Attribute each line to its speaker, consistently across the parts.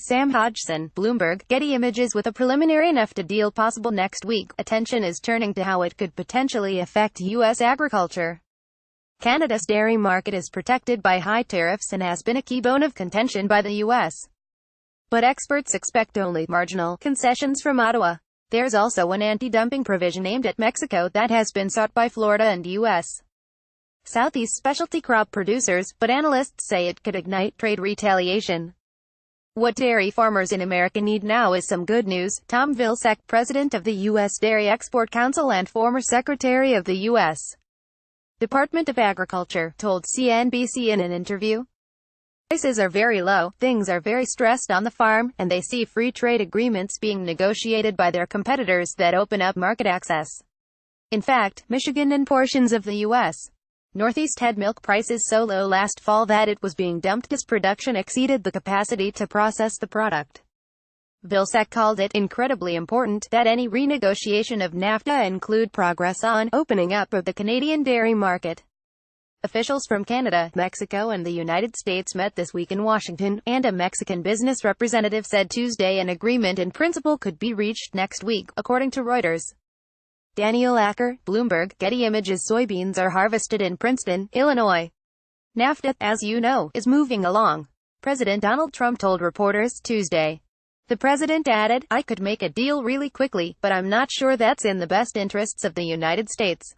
Speaker 1: Sam Hodgson, Bloomberg, Getty Images. With a preliminary NAFTA deal possible next week, attention is turning to how it could potentially affect U.S. agriculture. Canada's dairy market is protected by high tariffs and has been a key bone of contention by the U.S. But experts expect only marginal concessions from Ottawa. There's also an anti-dumping provision aimed at Mexico that has been sought by Florida and U.S. Southeast specialty crop producers, but analysts say it could ignite trade retaliation. What dairy farmers in America need now is some good news. Tom Vilsack, president of the U.S. Dairy Export Council and former secretary of the U.S. Department of Agriculture, told CNBC in an interview. Prices are very low, things are very stressed on the farm, and they see free trade agreements being negotiated by their competitors that open up market access. In fact, Michigan and portions of the U.S. Northeast had milk prices so low last fall that it was being dumped as production exceeded the capacity to process the product. Vilsack called it incredibly important that any renegotiation of NAFTA include progress on opening up of the Canadian dairy market. Officials from Canada, Mexico and the United States met this week in Washington, and a Mexican business representative said Tuesday an agreement in principle could be reached next week, according to Reuters. Daniel Acker, Bloomberg, Getty Images. Soybeans are harvested in Princeton, Illinois. NAFTA, as you know, is moving along, President Donald Trump told reporters Tuesday. The president added, "I could make a deal really quickly, but I'm not sure that's in the best interests of the United States.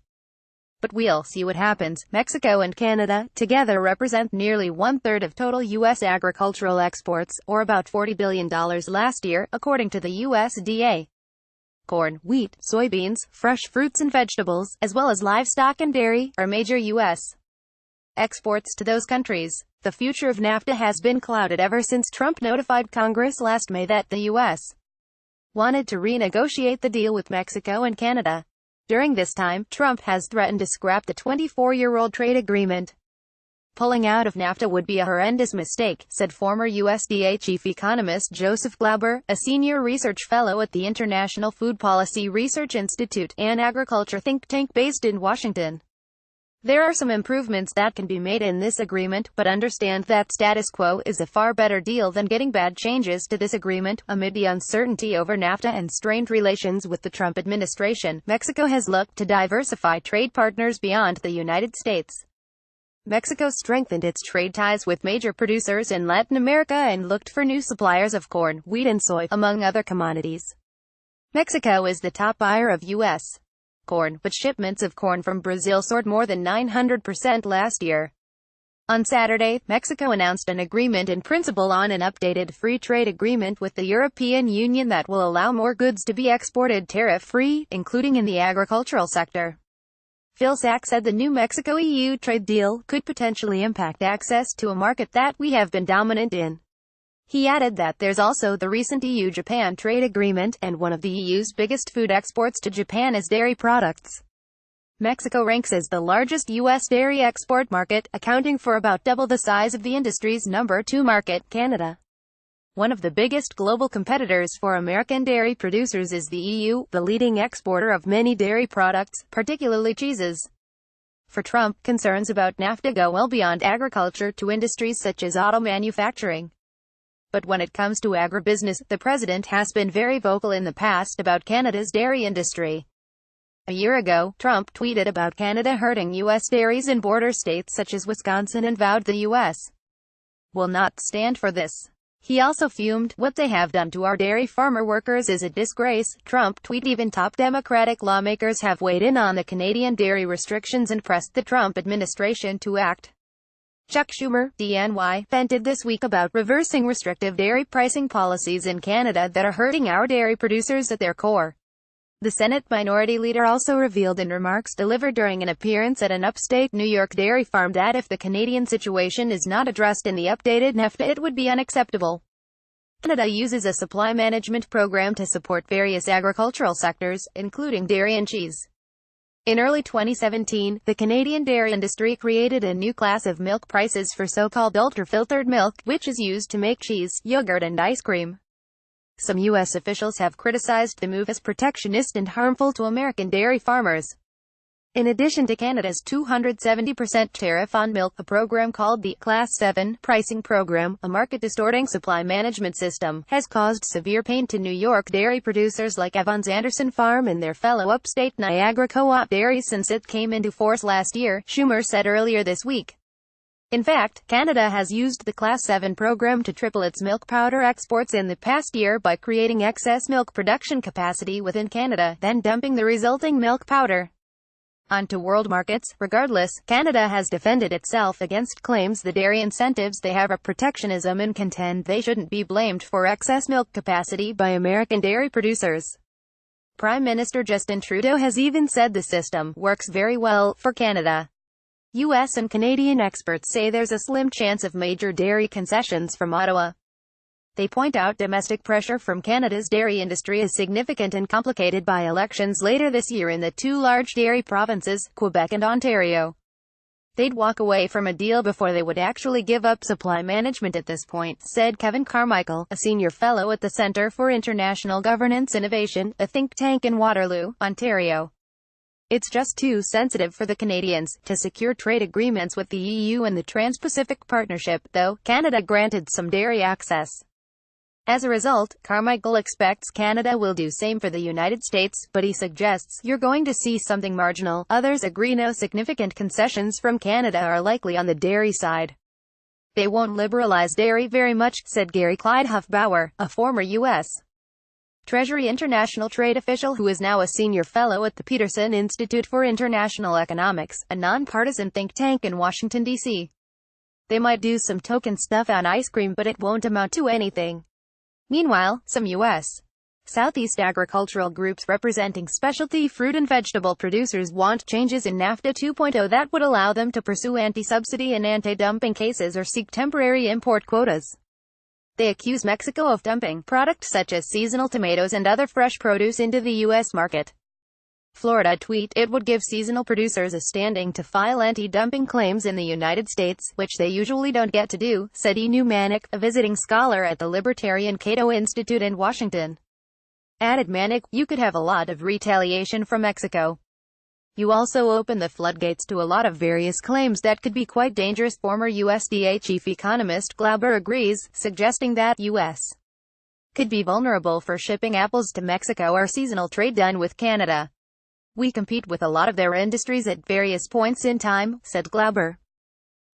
Speaker 1: But we'll see what happens." Mexico and Canada, together, represent nearly one-third of total U.S. agricultural exports, or about $40 billion last year, according to the USDA. Corn, wheat, soybeans, fresh fruits and vegetables, as well as livestock and dairy, are major U.S. exports to those countries. The future of NAFTA has been clouded ever since Trump notified Congress last May that the U.S. wanted to renegotiate the deal with Mexico and Canada. During this time, Trump has threatened to scrap the 24-year-old trade agreement. Pulling out of NAFTA would be a horrendous mistake, said former USDA chief economist Joseph Glauber, a senior research fellow at the International Food Policy Research Institute, an agriculture think tank based in Washington. There are some improvements that can be made in this agreement, but understand that status quo is a far better deal than getting bad changes to this agreement. Amid the uncertainty over NAFTA and strained relations with the Trump administration, Mexico has looked to diversify trade partners beyond the United States. Mexico strengthened its trade ties with major producers in Latin America and looked for new suppliers of corn, wheat and soy, among other commodities. Mexico is the top buyer of U.S. corn, but shipments of corn from Brazil soared more than 900% last year. On Saturday, Mexico announced an agreement in principle on an updated free trade agreement with the European Union that will allow more goods to be exported tariff-free, including in the agricultural sector. Vilsack said the new Mexico-EU trade deal could potentially impact access to a market that we have been dominant in. He added that there's also the recent EU-Japan trade agreement, and one of the EU's biggest food exports to Japan is dairy products. Mexico ranks as the largest U.S. dairy export market, accounting for about double the size of the industry's number 2 market, Canada. One of the biggest global competitors for American dairy producers is the EU, the leading exporter of many dairy products, particularly cheeses. For Trump, concerns about NAFTA go well beyond agriculture to industries such as auto manufacturing. But when it comes to agribusiness, the president has been very vocal in the past about Canada's dairy industry. A year ago, Trump tweeted about Canada hurting U.S. dairies in border states such as Wisconsin and vowed the U.S. will not stand for this. He also fumed, "What they have done to our dairy farmer workers is a disgrace." Trump tweet. Even top Democratic lawmakers have weighed in on the Canadian dairy restrictions and pressed the Trump administration to act. Chuck Schumer, DNY, vented this week about reversing restrictive dairy pricing policies in Canada that are hurting our dairy producers at their core. The Senate Minority Leader also revealed in remarks delivered during an appearance at an upstate New York dairy farm that if the Canadian situation is not addressed in the updated NAFTA, it would be unacceptable. Canada uses a supply management program to support various agricultural sectors, including dairy and cheese. In early 2017, the Canadian dairy industry created a new class of milk prices for so-called ultra-filtered milk, which is used to make cheese, yogurt and ice cream. Some U.S. officials have criticized the move as protectionist and harmful to American dairy farmers. In addition to Canada's 270% tariff on milk, a program called the Class 7 pricing program, a market-distorting supply management system, has caused severe pain to New York dairy producers like Evans Anderson Farm and their fellow upstate Niagara Co-op dairies since it came into force last year, Schumer said earlier this week. In fact, Canada has used the Class 7 program to triple its milk powder exports in the past year by creating excess milk production capacity within Canada, then dumping the resulting milk powder onto world markets. Regardless, Canada has defended itself against claims the dairy incentives they have are protectionism and contend they shouldn't be blamed for excess milk capacity by American dairy producers. Prime Minister Justin Trudeau has even said the system works very well for Canada. U.S. and Canadian experts say there's a slim chance of major dairy concessions from Ottawa. They point out domestic pressure from Canada's dairy industry is significant and complicated by elections later this year in the two large dairy provinces, Quebec and Ontario. They'd walk away from a deal before they would actually give up supply management at this point, said Kevin Carmichael, a senior fellow at the Centre for International Governance Innovation, a think tank in Waterloo, Ontario. It's just too sensitive for the Canadians to secure trade agreements with the EU and the Trans-Pacific Partnership, though Canada granted some dairy access. As a result, Carmichael expects Canada will do same for the United States, but he suggests you're going to see something marginal. Others agree no significant concessions from Canada are likely on the dairy side. They won't liberalize dairy very much, said Gary Clyde Huffbauer, a former U.S. Treasury International Trade official who is now a senior fellow at the Peterson Institute for International Economics, a nonpartisan think tank in Washington, D.C. They might do some token stuff on ice cream, but it won't amount to anything. Meanwhile, some U.S. Southeast agricultural groups representing specialty fruit and vegetable producers want changes in NAFTA 2.0 that would allow them to pursue anti-subsidy and anti-dumping cases or seek temporary import quotas. They accuse Mexico of dumping products such as seasonal tomatoes and other fresh produce into the U.S. market. Florida tweet, it would give seasonal producers a standing to file anti-dumping claims in the United States, which they usually don't get to do, said Enu Manick, a visiting scholar at the Libertarian Cato Institute in Washington. Added Manick, you could have a lot of retaliation from Mexico. You also open the floodgates to a lot of various claims that could be quite dangerous. Former USDA chief economist Glauber agrees, suggesting that U.S. could be vulnerable for shipping apples to Mexico or seasonal trade done with Canada. We compete with a lot of their industries at various points in time, said Glauber.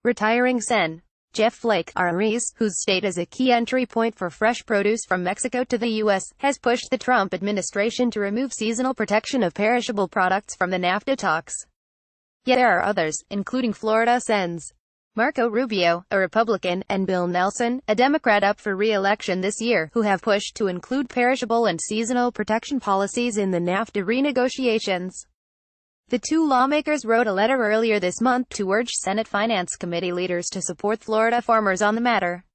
Speaker 1: Retiring Sen. Jeff Flake, RREs, whose state is a key entry point for fresh produce from Mexico to the U.S., has pushed the Trump administration to remove seasonal protection of perishable products from the NAFTA talks. Yet there are others, including Florida Sen's Marco Rubio, a Republican, and Bill Nelson, a Democrat up for re-election this year, who have pushed to include perishable and seasonal protection policies in the NAFTA renegotiations. The two lawmakers wrote a letter earlier this month to urge Senate Finance Committee leaders to support Florida farmers on the matter.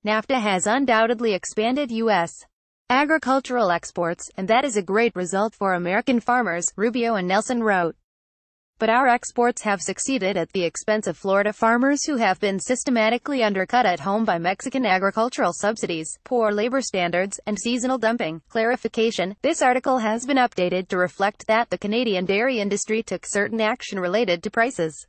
Speaker 1: NAFTA has undoubtedly expanded U.S. agricultural exports, and that is a great result for American farmers, Rubio and Nelson wrote. But our exports have succeeded at the expense of Florida farmers who have been systematically undercut at home by Mexican agricultural subsidies, poor labor standards, and seasonal dumping. Clarification: this article has been updated to reflect that the Canadian dairy industry took certain action related to prices.